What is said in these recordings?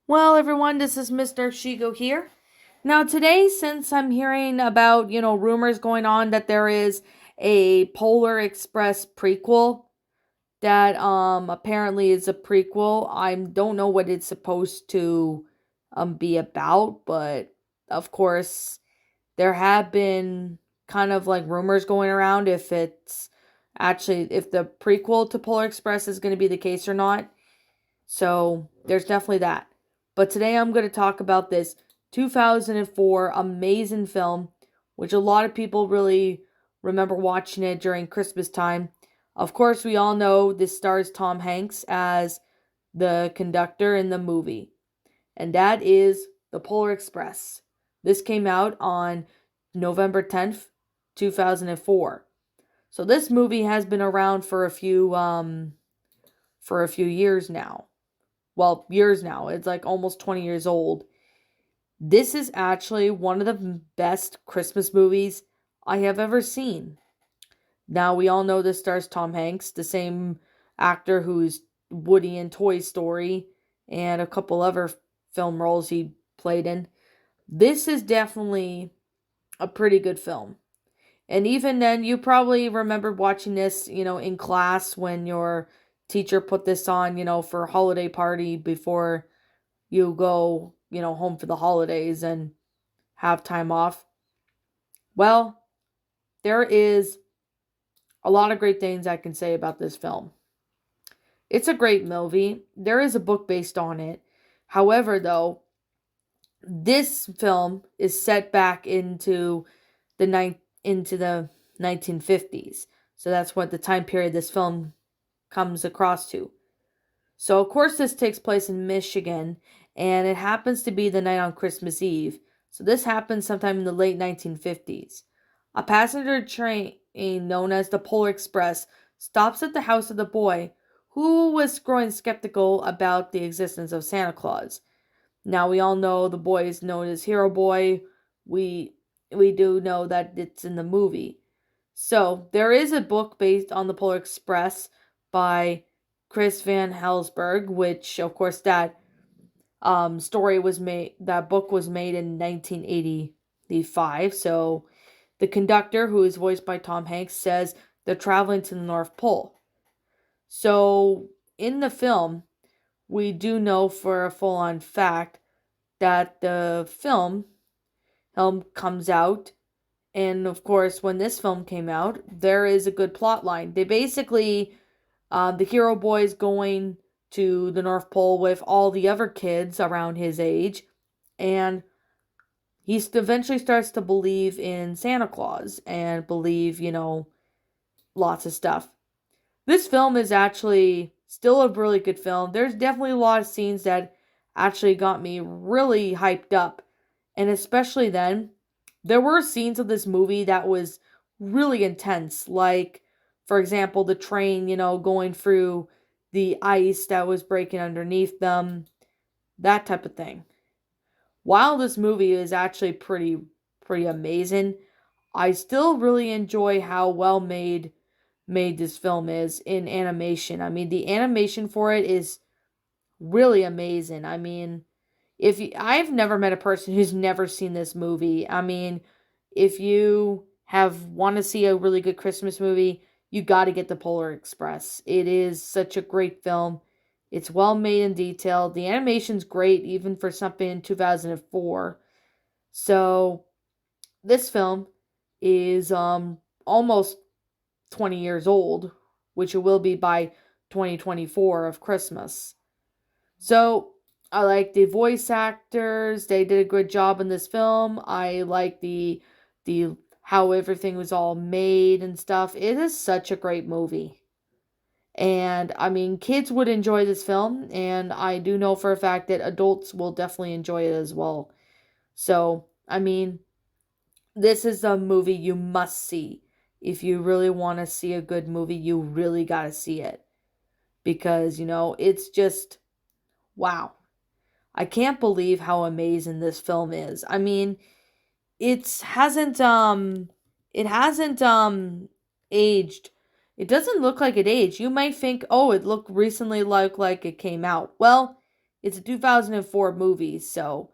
Well, everyone, this is Mr. Shigo here. Now, today, since I'm hearing about, rumors going on that there is a Polar Express prequel that apparently is a prequel, I don't know what it's supposed to be about, but of course, there have been kind of like rumors going around if the prequel to Polar Express is going to be the case or not. So there's definitely that. But today I'm going to talk about this 2004 amazing film, which a lot of people really remember watching it during Christmas time. Of course, we all know this stars Tom Hanks as the conductor in the movie, and that is The Polar Express. This came out on November 10th, 2004. So this movie has been around for a few years now. Well, years now. It's like almost 20 years old. This is actually one of the best Christmas movies I have ever seen. Now, we all know this stars Tom Hanks, the same actor who's Woody in Toy Story, and a couple other film roles he played in. This is definitely a pretty good film. And even then, you probably remember watching this, in class when your teacher put this on, for a holiday party before you go, home for the holidays and have time off. Well, there is a lot of great things I can say about this film. It's a great movie. There is a book based on it. However, though, this film is set back into the 1950s. So that's what the time period this film comes across to. So, of course, this takes place in Michigan, and it happens to be the night on Christmas Eve. So, this happened sometime in the late 1950s. A passenger train known as the Polar Express stops at the house of the boy who was growing skeptical about the existence of Santa Claus. Now, we all know the boy is known as Hero Boy. We do know that it's in the movie. So, there is a book based on the Polar Express by Chris Van Helsberg, which of course that book was made in 1985. So the conductor, who is voiced by Tom Hanks, says they're traveling to the North Pole. So in the film, we do know for a full-on fact that the film comes out, and of course when this film came out, there is a good plot line. They basically the hero boy is going to the North Pole with all the other kids around his age, and he eventually starts to believe in Santa Claus and believe, lots of stuff. This film is actually still a really good film. There's definitely a lot of scenes that actually got me really hyped up, and especially then, there were scenes of this movie that was really intense, like for example, the train, going through the ice that was breaking underneath them, that type of thing. While this movie is actually pretty amazing, I still really enjoy how well made this film is in animation. I mean, the animation for it is really amazing. I mean, I've never met a person who's never seen this movie. I mean, if you want to see a really good Christmas movie, you got to get The Polar Express. It is such a great film. It's well made and detailed. The animation's great, even for something in 2004. So, this film is almost 20 years old, which it will be by 2024 of Christmas. So, I like the voice actors. They did a good job in this film. I like the how everything was all made and stuff. It is such a great movie. And I mean, kids would enjoy this film, and I do know for a fact that adults will definitely enjoy it as well. So, I mean, this is a movie you must see. If you really want to see a good movie, you really got to see it. Because, it's just wow. I can't believe how amazing this film is. I mean, it hasn't aged. It doesn't look like it aged. You might think, oh, it looked recently like it came out. Well, It's a 2004 movie, so.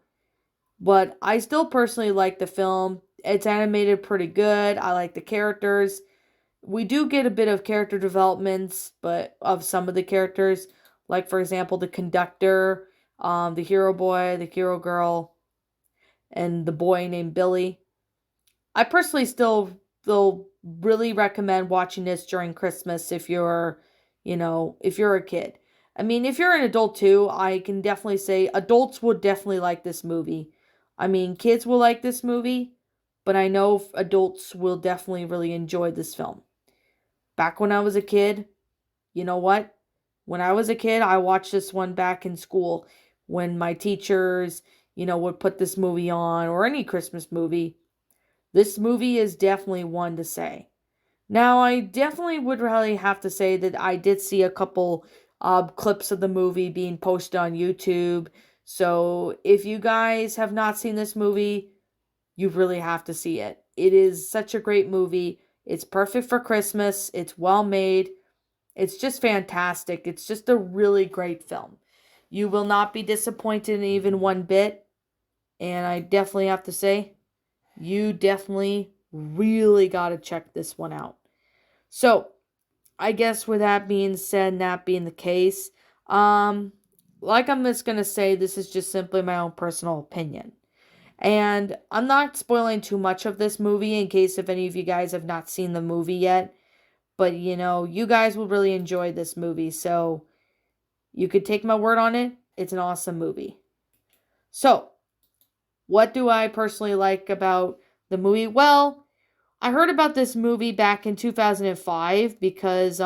But I still personally like the film. It's animated pretty good. I like the characters. We do get a bit of character developments, but of some of the characters, like for example, the conductor, the hero boy, the hero girl, and the boy named Billy. I personally still really recommend watching this during Christmas if if you're a kid. I mean, if you're an adult too, I can definitely say adults would definitely like this movie. I mean, kids will like this movie, but I know adults will definitely really enjoy this film. Back when I was a kid, you know what? When I was a kid, I watched this one back in school when my teachers, would put this movie on or any Christmas movie. This movie is definitely one to say. Now, I definitely would really have to say that I did see a couple clips of the movie being posted on YouTube. So, if you guys have not seen this movie, you really have to see it. It is such a great movie. It's perfect for Christmas. It's well made. It's just fantastic. It's just a really great film. You will not be disappointed in even one bit. And I definitely have to say, you definitely really got to check this one out. So, I guess with that being said, and that being the case, like I'm just going to say, this is just simply my own personal opinion. And I'm not spoiling too much of this movie in case if any of you guys have not seen the movie yet. But, you guys will really enjoy this movie. So, you could take my word on it. It's an awesome movie. So, what do I personally like about the movie? Well, I heard about this movie back in 2005 because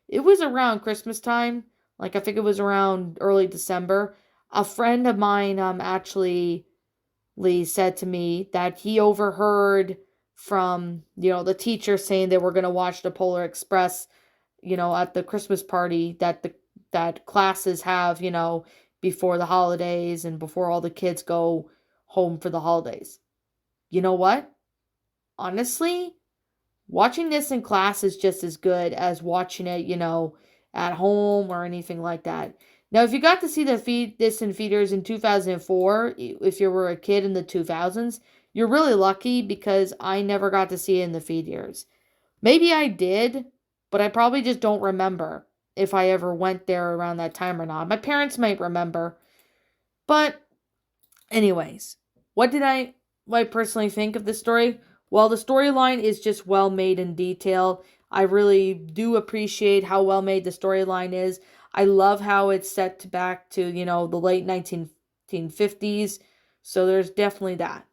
it was around Christmas time. Like I think it was around early December. A friend of mine actually said to me that he overheard from, the teacher saying they were going to watch the Polar Express, at the Christmas party that classes have, before the holidays and before all the kids go home for the holidays. You know what? Honestly, watching this in class is just as good as watching it, at home or anything like that. Now, if you got to see this in theaters in 2004, if you were a kid in the 2000s, you're really lucky because I never got to see it in the theaters. Maybe I did, but I probably just don't remember if I ever went there around that time or not. My parents might remember. But anyways, what did I personally think of the story? Well, the storyline is just well made in detail. I really do appreciate how well made the storyline is. I love how it's set back to, the late 1950s. So there's definitely that.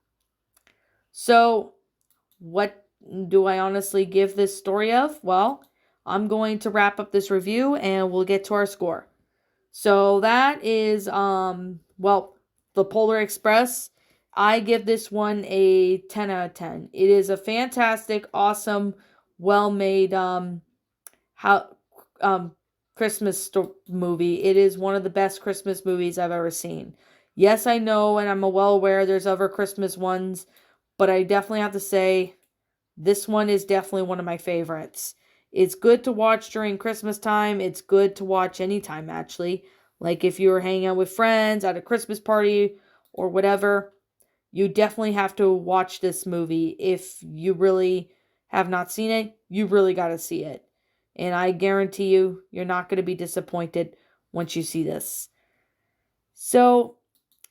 So, what do I honestly give this story of? Well, I'm going to wrap up this review and we'll get to our score. So that is The Polar Express. I give this one a 10 out of 10. It is a fantastic, awesome, well-made Christmas movie. It is one of the best Christmas movies I've ever seen. Yes, I know, and I'm well aware there's other Christmas ones, but I definitely have to say this one is definitely one of my favorites. It's good to watch during Christmas time. It's good to watch anytime, actually. Like if you were hanging out with friends at a Christmas party or whatever, you definitely have to watch this movie. If you really have not seen it, you really got to see it. And I guarantee you, you're not going to be disappointed once you see this. So,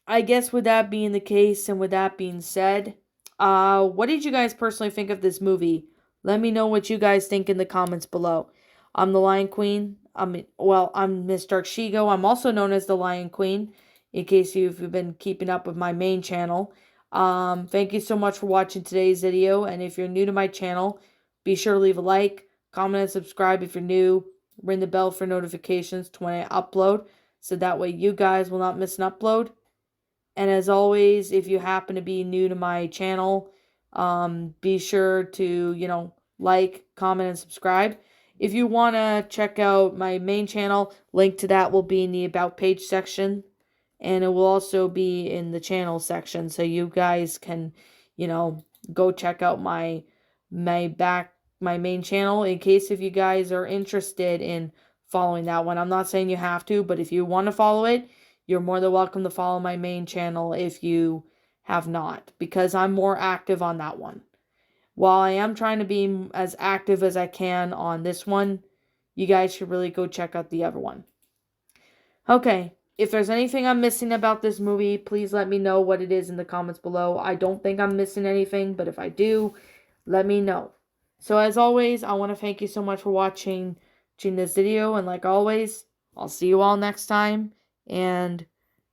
I guess with that being the case and with that being said, what did you guys personally think of this movie? Let me know what you guys think in the comments below. I'm the Lion Queen. I'm Miss Dark Shigo. I'm also known as the Lion Queen, in case you've been keeping up with my main channel. Thank you so much for watching today's video, and if you're new to my channel, be sure to leave a like, comment, and subscribe if you're new. Ring the bell for notifications to when I upload, so that way you guys will not miss an upload. And as always, if you happen to be new to my channel, be sure to, like, comment, and subscribe. If you want to check out my main channel, link to that will be in the About page section. And it will also be in the channel section. So you guys can, go check out my main channel in case if you guys are interested in following that one. I'm not saying you have to, but if you want to follow it, you're more than welcome to follow my main channel if you have not, because I'm more active on that one. While I am trying to be as active as I can on this one, you guys should really go check out the other one. Okay, if there's anything I'm missing about this movie, please let me know what it is in the comments below. I don't think I'm missing anything, but if I do, let me know. So as always, I want to thank you so much for watching this video, and like always, I'll see you all next time, and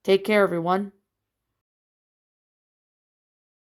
take care, everyone.